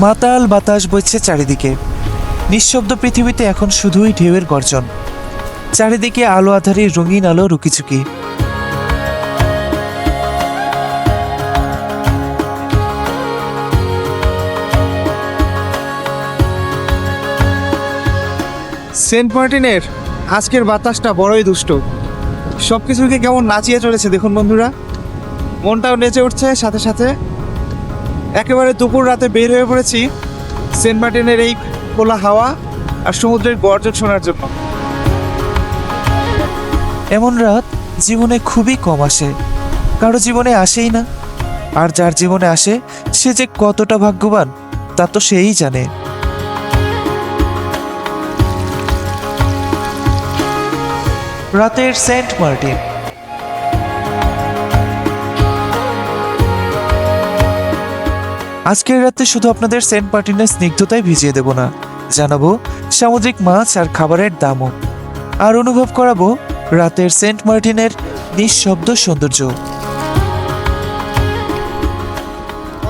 মাতাল বাতাস বইছে চারিদিকে। নিঃশব্দ পৃথিবীতে এখন শুধুই ঢেউয়ের গর্জন। চারিদিকে আলো আধারে রঙিন আলো রুকিঝুঁকি। সেন্ট মার্টিনের আজকের বাতাসটা বড়ই দুষ্ট। সব কিছুকে কেমন নাচিয়ে চলেছে দেখুন বন্ধুরা, মনটাও নেচে উঠছে সাথে সাথে। একেবারে দুপুর রাতে বের হয়ে পড়েছি সেন্ট মার্টিনের এই খোলা হাওয়া আর সমুদ্রের গর্জন শোনার জন্য। এমন রাত জীবনে খুবই কম আসে, কারো জীবনে আসেই না। আর যার জীবনে আসে সে যে কতটা ভাগ্যবান তা তো সেই জানে। রাতের সেন্ট মার্টিন। আজকের রাতে শুধু আপনাদের সেন্ট মার্টিনের স্নিগ্ধতায় ভিজিয়ে দেব না, জানাবো সামুদ্রিক মাছ আর খাবারের দামও, আর অনুভব করাবো রাতের সেন্ট মার্টিনের নিঃশব্দ সৌন্দর্য।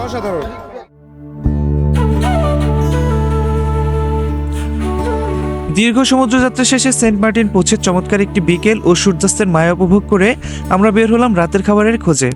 অসাধারণ। দীর্ঘ সমুদ্রযাত্রা শেষে সেন্ট মার্টিন পৌঁছে চমৎকার একটি বিকেল ও সূর্যাস্তের মায়া উপভোগ করে আমরা বের হলাম রাতের খাবারের খোঁজে।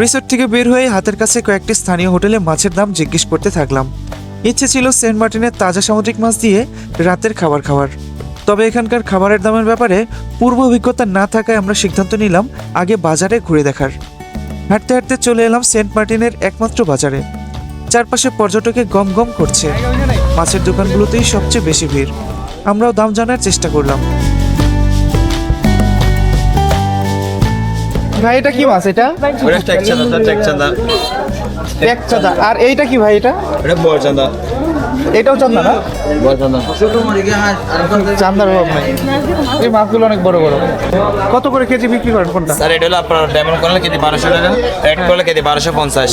রিসোর্ট থেকে বের হয়ে হাতের কাছে কয়েকটি স্থানীয় হোটেলে মাছের দাম জিজ্ঞেস করতে থাকলাম। ইচ্ছে ছিল সেন্ট মার্টিনের তাজা সামুদ্রিক মাছ দিয়ে রাতের খাবার খাওয়ার, তবে এখানকার খাবারের দামের ব্যাপারে পূর্ব অভিজ্ঞতা না থাকায় আমরা সিদ্ধান্ত নিলাম আগে বাজারে ঘুরে দেখার। হাঁটতে হাঁটতে চলে এলাম সেন্ট মার্টিনের একমাত্র বাজারে। চারপাশে পর্যটকে গম গম করছে, মাছের দোকানগুলোতেই সবচেয়ে বেশি ভিড়। আমরাও দাম জানার চেষ্টা করলাম। ভাই এটা কি মাছ? এটা ওটা টেকচাঁদা। আর এইটা কি ভাই? এটা বড়চাঁদা। এটাও চান্দা না? বড়চাঁদা। চান্দার অভাব নাই। এই মাছগুলো অনেক বড় বড়। কত করে কেজি বিক্রি করেন কোনটা? স্যার এটা হলো আপনার ডায়মন্ড করলে কেজি 1200 টাকা, রেড করলে কেজি 1250।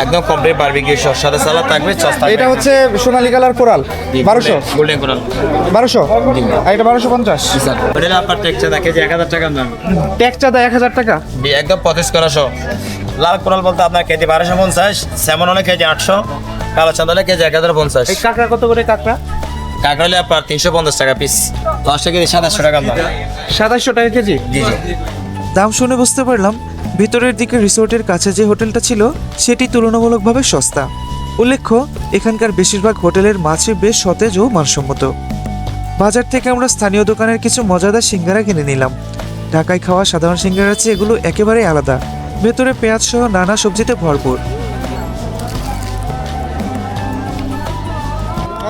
একদম কমপ্লিট বারবিকিউ সস, সাথে সালাদ থাকবে, সস থাকবে। এটা হচ্ছে সোনালী কালার কোরাল 1200। গোল্ডেন কোরাল 1200 আর এটা 1250। স্যার এটা হলো আপনার টেকচাঁদা কেজি 1000 টাকা দাম। টেকচাঁদা 1000 টাকা। একদম 25 করা সহ। লাল কোরাল বলতে আপনার কেজি 1250, স্যামন হলে কেজি 800, কালো চাঁদা হলে কেজি 1050। এই কাঁকড়া কত করে? কাঁকড়া কাঁকড়া হলে আপনার 350 টাকা পিস, 10 কেজি 2700 টাকা দাম। 2700 টাকা কেজি। জি জি। দাম শুনে বুঝতে পারলাম ভিতরের দিকে রিসোর্টের কাছে যে হোটেলটা ছিল সেটি তুলনামূলকভাবে সস্তা। উল্লেখ্য, এখানকার বেশিরভাগ হোটেলের মাছই বেশ সতেজ ও মানসম্মত। বাজার থেকে আমরা স্থানীয় দোকানের কিছু মজাদার সিঙ্গারা কিনে নিলাম। ঢাকায় খাওয়া সাধারণ সিঙ্গারার চেয়ে এগুলো একেবারেই আলাদা, ভেতরে পেঁয়াজ সহ নানা সবজিতে ভরপুর।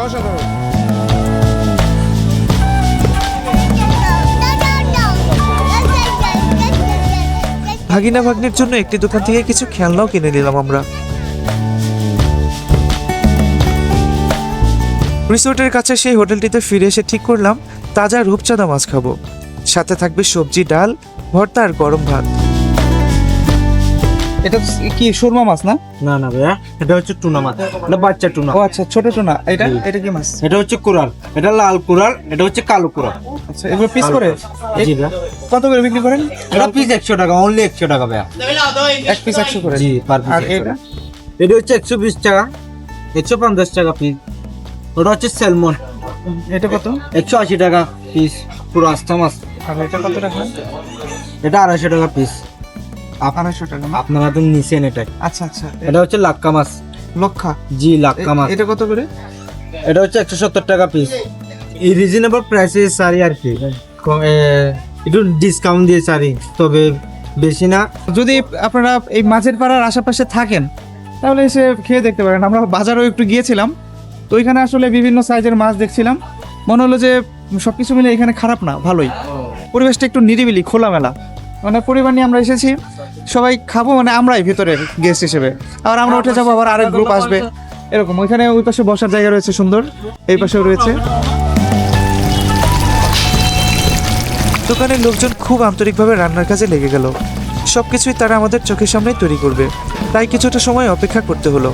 অসাধারণ। ভাগিনা ভাগ্নের জন্য একটি দোকান থেকে কিছু খেলনাও কিনে নিলাম আমরা। রিসোর্টের কাছে সেই হোটেলটিতে ফিরে এসে ঠিক করলাম তাজা রূপচাঁদা মাছ খাবো, সাথে থাকবে সবজি, ডাল, ভর্তা আর গরম ভাত। এটা কি সুরমা মাছ না? না না ভাইয়া, এটা হচ্ছে টুনা মাছ, এটা বাচ্চা টুনা। ও আচ্ছা, ছোট টুনা। এটা কি মাছ? এটা হচ্ছে কোরাল, এটা লাল কোরাল, এটা হচ্ছে কালো কোরাল। আচ্ছা, এগুলো পিস করে জি ভাইয়া। কত করে বিক্রি করেন? এটা পিস 100 টাকা, অনলি 100 টাকা ভাইয়া। এক পিস 100 করে? জি, পার পিস। আর এটা? এটা হচ্ছে 120 টাকা, 150 টাকা পিস। ওটা হচ্ছে স্যালমন, এটা কত? 180 টাকা পিস, পুরো আস্তা মাছ। আর এটা কত টাকা? এটা 250 টাকা পিস। 250 টাকা না? আপনারা তো নিছেন এটাই। আচ্ছা আচ্ছা। এটা হচ্ছে লাক্কা মাছ। লক্ষা? জি, লাক্কা মাছ। এটা কত করে? এটা হচ্ছে 170 টাকা পিস। এই রিজনেবল প্রাইসে সারি আর কি, একটু ডিসকাউন্ট দিয়ে সারি, তবে বেশি না। যদি আপনারা এই মাছের পাড়ার আশেপাশে থাকেন তাহলে এসে খেয়ে দেখতে পারেন। আমরা বাজারেও একটু গিয়েছিলাম, তো ওইখানে আসলে বিভিন্ন সাইজের মাছ দেখছিলাম। মনে হলো যে সবকিছু মিলে এখানে খারাপ না, ভালোই। পরিবেশটা একটু নিরিবিলি, খোলামেলা। মানে পরিবার নিয়ে আমরা এসেছি, সবাই খাবো, মানে আমরাই ভিতরে গেস্ট হিসেবে। আবার আমরা উঠে যাবো, আবার আরেক গ্রুপ আসবে, এরকম। ওইখানে ওই পাশে বসার জায়গা রয়েছে সুন্দর, এই পাশেও রয়েছে। দোকানের লোকজন খুব আন্তরিকভাবে রান্নার কাজে লেগে গেল। সবকিছুই তারা আমাদের চোখের সামনে তৈরি করবে, তাই কিছুটা সময় অপেক্ষা করতে হলো।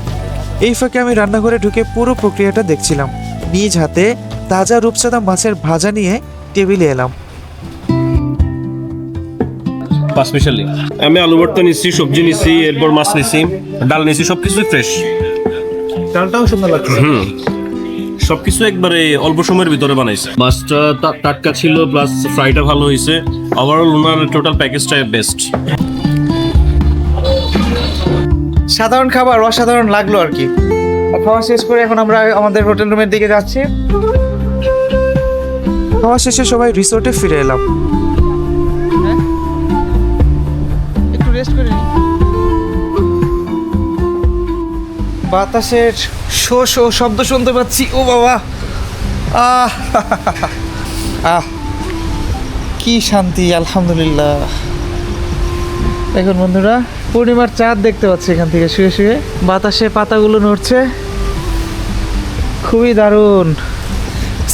এই ফাঁকে আমি রান্নাঘরে ঢুকে পুরো প্রক্রিয়াটা দেখছিলাম। নিজ হাতে তাজা রূপচাঁদা মাছের ভাজা নিয়ে টেবিলে এলাম। পাঁচ স্পেশালি আমি আলু ভর্তা নিচ্ছি, সবজি নিচ্ছি, এরপর মাছ নিচ্ছি, ডাল নিচ্ছি, সবকিছুই ফ্রেশ। ডালটাও সুন্দর লাগছে। সবকিছু একবারে অল্প সময়ের ভিতরে বানাইছে। মাছটা টাটকা ছিল, প্লাস ফ্রাইটা ভালো হয়েছে। ওভারঅল ওনার টোটাল প্যাকেজটা বেস্ট। সাধারণ খাবার অসাধারণ লাগলো আর কি। খাওয়া শেষ করে এখন আমরা আমাদের হোটেল রুমের দিকে যাচ্ছি। খাওয়া শেষে সবাই রিসোর্টে ফিরে এলাম। একটু রেস্ট করে নিই। বাতাসের শো শো শব্দ শুনতে পাচ্ছি। ও বাবা, আহ আহ কি শান্তি, আলহামদুলিল্লাহ। দেখুন বন্ধুরা, পূর্ণিমার চাঁদ দেখতে পাচ্ছি এখান থেকে শুয়ে শুয়ে। বাতাসে পাতাগুলো নড়ছে, খুবই দারুণ।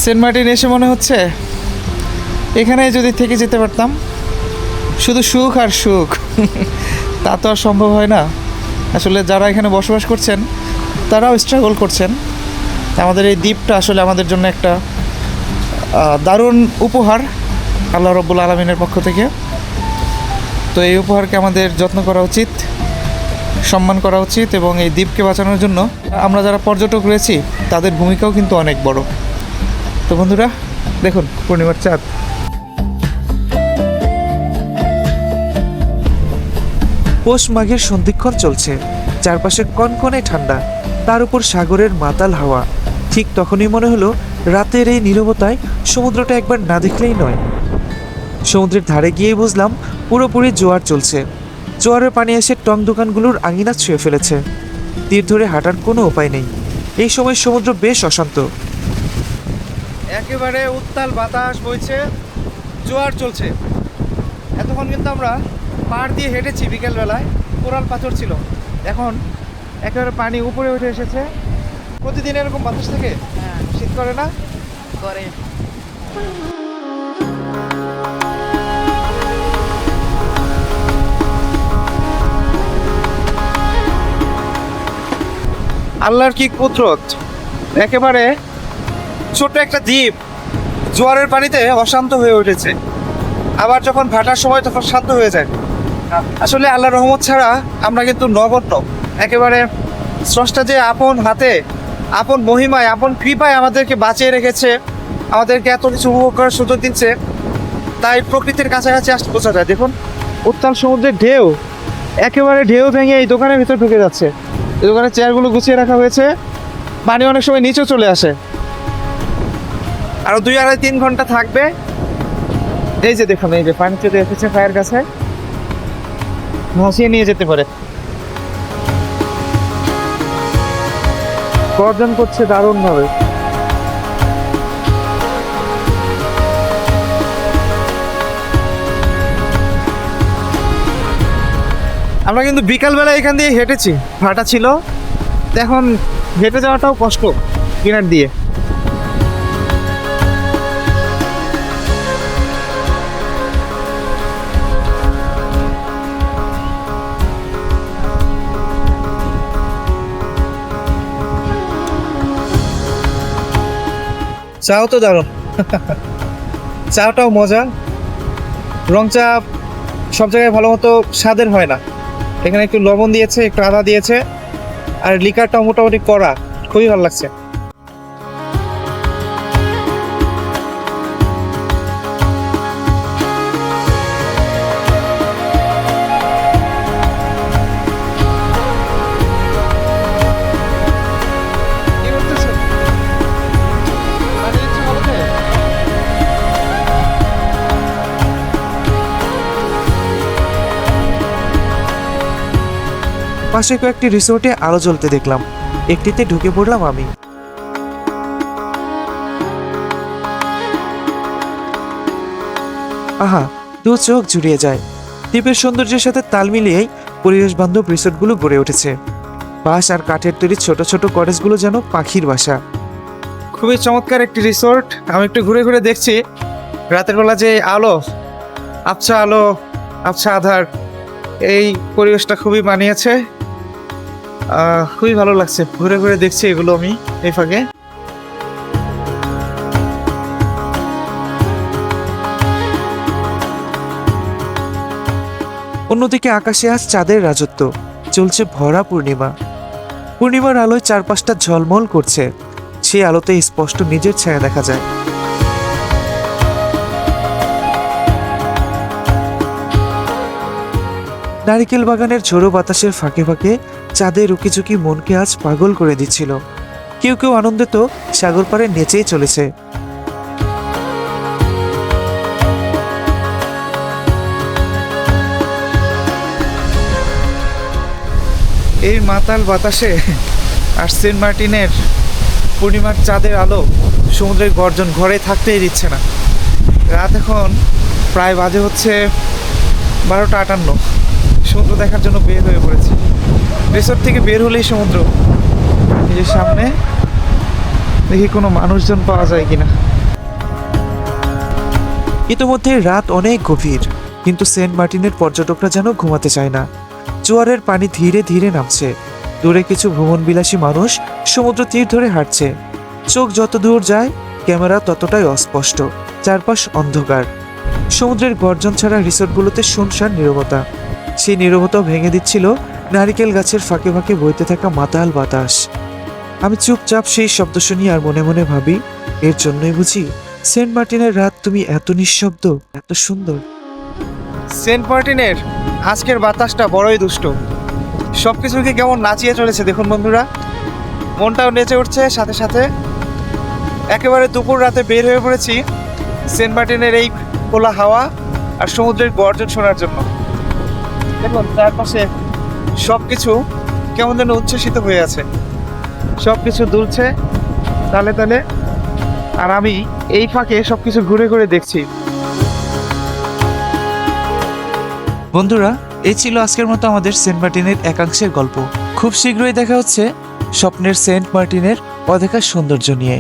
সেন্ট মার্টিন এসে মনে হচ্ছে এখানে যদি থেকে যেতে পারতাম, শুধু সুখ আর সুখ। তা তো আর সম্ভব হয় না। আসলে যারা এখানে বসবাস করছেন তারাও স্ট্রাগল করছেন। আমাদের এই দ্বীপটা আসলে আমাদের জন্য একটা দারুণ উপহার আল্লাহ রব্বুল আলমিনের পক্ষ থেকে। তো এই উপহারকে আমাদের যত্ন করা উচিত, সম্মান করা উচিত, এবং এই দ্বীপকে বাঁচানোর জন্য আমরা যারা পর্যটক রয়েছি তাদের ভূমিকাও কিন্তু অনেক বড়। তো বন্ধুরা দেখুন পূর্ণিমার চাঁদ। পৌষ মাঘের সন্ধিক্ষণ চলছে, চারপাশে কনকনে ঠান্ডা, তার উপর সাগরের মাতাল হাওয়া। ঠিক তখনই মনে হলো রাতের এই নীরবতায় সমুদ্রটা একবার না দেখলেই নয়। সমুদ্রের ধারে গিয়ে বুঝলাম পুরোপুরি জোয়ার চলছে। জোয়ারের পানি এসে টং দোকানগুলোর আঙিনা ছুঁয়ে ফেলেছে। তীর ধরে হাঁটার কোনো উপায় নেই। এই সময় সমুদ্র বেশ অশান্ত। একেবারে উত্তাল বাতাস বইছে, জোয়ার চলছে। এতক্ষণ কিন্তু আমরা পাড় দিয়ে হেঁটেছি বিকেলবেলায়, কোরাল পাথর ছিল। এখন একেবারে পানি উপরে উঠে এসেছে। প্রতিদিন এরকম বাতাস থাকে? শীত করে না? করে। আল্লাহর কি কুদরত! একেবারে ছোট একটা দ্বীপ জোয়ারের পানিতে অশান্ত হয়ে উঠেছে, আবার যখন ভাটার সময় তখন শান্ত হয়ে যায়। আসলে আল্লাহর রহমত ছাড়া আমরা কিন্তু নগণ্য। একেবারে স্রষ্টা যে আপন হাতে, আপন মহিমায়, আপন কৃপায় আমাদেরকে বাঁচিয়ে রেখেছে, আমাদেরকে এত কিছু উপভোগ করার সুযোগ দিচ্ছে, তাই প্রকৃতির কাছাকাছি আসতে বোঝা যায়। দেখুন উত্তাল সমুদ্রের ঢেউ, একেবারে ঢেউ ভেঙে এই দোকানের ভিতর ঢুকে যাচ্ছে। এই দোকানের চেয়ারগুলো গুছিয়ে রাখা হয়েছে, পানি অনেক সময় নিচেও চলে আসে। আরো 2-3 ঘন্টা থাকবে। এই যে দেখুন, এই যে পানি চলে এসেছে পায়ের কাছে, ভাসিয়ে নিয়ে যেতে পারে। গর্জন করছে দারুণ ভাবে। আমরা কিন্তু বিকালবেলা এখান দিয়ে হেঁটেছি, ভাটা ছিল। এখন হেঁটে যাওয়াটাও কষ্ট কিনার দিয়ে। চাও তো দারুণ, চাটাও মজা। রং চা সব জায়গায় ভালো মতো স্বাদের হয় না, এখানে একটু লবণ দিয়েছে, একটু আদা দিয়েছে, আর লিকারটাও মোটামুটি কড়া, খুবই ভালো লাগছে। পাশে কয়েকটি রিসোর্টে আলো জ্বলতে দেখলাম, একটিতে ঢুকে পড়লাম আমি। আহা, দু চোখ জুড়িয়ে যায়। দ্বীপের সৌন্দর্যের সাথে তাল মিলিয়েই পরিবেশ বান্ধব রিসোর্টগুলো গড়ে উঠেছে। বাঁশ আর কাঠের তৈরি ছোট ছোট কটেজগুলো যেন পাখির বাসা। খুবই চমৎকার একটি রিসোর্ট। আমি একটু ঘুরে ঘুরে দেখছি রাতের বেলা যে আলো, আবছা আলো, আবছা আধার, এই পরিবেশটা খুবই মানিয়েছে, খুবই ভালো লাগছে। ঘুরে ঘুরে দেখছি এগুলো আমি এই ফাঁকে। অন্যদিকে আকাশে আজ চাঁদের রাজত্ব, চলছে ভরা পূর্ণিমা। পূর্ণিমার আলোয় চারপাশটা ঝলমল করছে, সেই আলোতে স্পষ্ট নিজের ছায়া দেখা যায়। নারিকেল বাগানের ঝোড়ো বাতাসের ফাঁকে ফাঁকে চাঁদের উকিঝুঁকি মনকে আজ পাগল করে দিচ্ছিল। কেউ কেউ আনন্দে তো সাগর পাড়ে নেচেই চলেছে। এই মাতাল বাতাসে আর সেন্ট মার্টিনের পূর্ণিমার চাঁদের আলো, সমুদ্রের গর্জন ঘরে থাকতেই দিচ্ছে না। রাত এখন প্রায় বাজে হচ্ছে 12টা 58। সমুদ্র দেখার জন্য বের হয়ে পড়েছি। রিসোর্ট থেকে বের হলেই সমুদ্র। এই যে সামনে, দেখি কোনো মানুষজন পাওয়া যায় কিনা। ইতোমধ্যে রাত অনেক গভীর, কিন্তু সেন্ট মার্টিনের পর্যটকরা যেন ঘুমাতে চায় না। জোয়ারের পানি ধীরে ধীরে নামছে। দূরে কিছু ভ্রমণবিলাসী মানুষ সমুদ্র তীর ধরে হাঁটছে। চোখ যত দূর যায়, ক্যামেরা ততটাই অস্পষ্ট। চারপাশ অন্ধকার। সমুদ্রের গর্জন ছাড়া রিসোর্টগুলোতে শুনশান নীরবতা। সেই নীরবতাও ভেঙে দিচ্ছিল নারিকেল গাছের ফাঁকে ফাঁকে বইতে থাকা মাতাল বাতাস। আমি চুপচাপ সেই শব্দ শুনি আর মনে মনে ভাবি, এর জন্যই বুঝি সেন্ট মার্টিনের রাত তুমি এত নিঃশব্দ, এত সুন্দর। সেন্ট মার্টিনের আজকের বাতাসটা বড়ই দুষ্ট। সবকিছুকে কেমন নাচিয়ে চলেছে দেখুন বন্ধুরা। মনটাও নেচে উঠছে সাথে সাথে। একেবারে দুপুর রাতে বের হয়ে পড়েছি সেন্ট মার্টিনের এই খোলা হাওয়া আর সমুদ্রের গর্জন শোনার জন্য। দেখুন চারপাশে সবকিছু কেমন যেন উচ্ছ্বসিত হয়ে আছে, সবকিছু দুলছে তালে তালে, আর আমি এই ফাঁকে সবকিছু ঘুরে ঘুরে দেখছি। বন্ধুরা, এই ছিল আজকের মতো আমাদের সেন্ট মার্টিনের একাংশের গল্প। খুব শীঘ্রই দেখা হচ্ছে স্বপ্নের সেন্ট মার্টিনের অদেখা সৌন্দর্য নিয়ে।